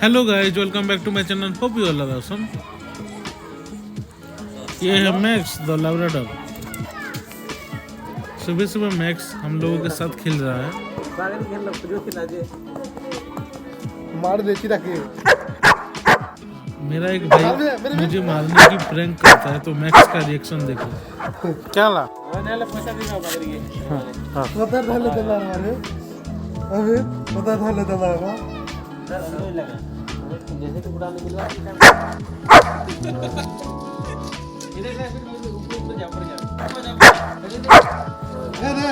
Hello guys, welcome back to my channel. Hope you all are awesome. ये है max the Labrador. सुबह सुबह max हम लोगों के साथ खेल रहा है। मार देती रखिए। मेरा एक भाई मुझे मारने की प्रैंक करता है, तो मैक्स का रिएक्शन देखो। क्या ला? पता झालं त्याला अरे अबे पता झालं त्याला का जैसे कि उड़ाने के बाद इधर से फिर ऊपर जा अरे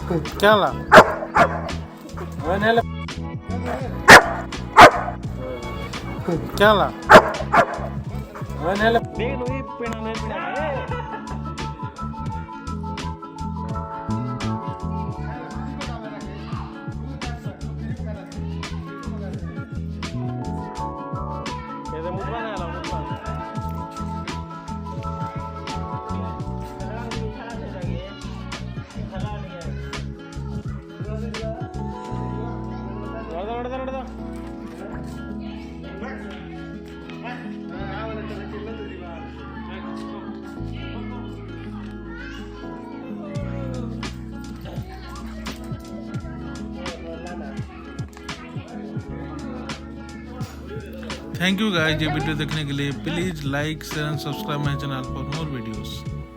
खुद क्या ला? क्या ला? थैंक यू गाइस, ये वीडियो देखने के लिए। Please like share end subscribe my channel for more videos.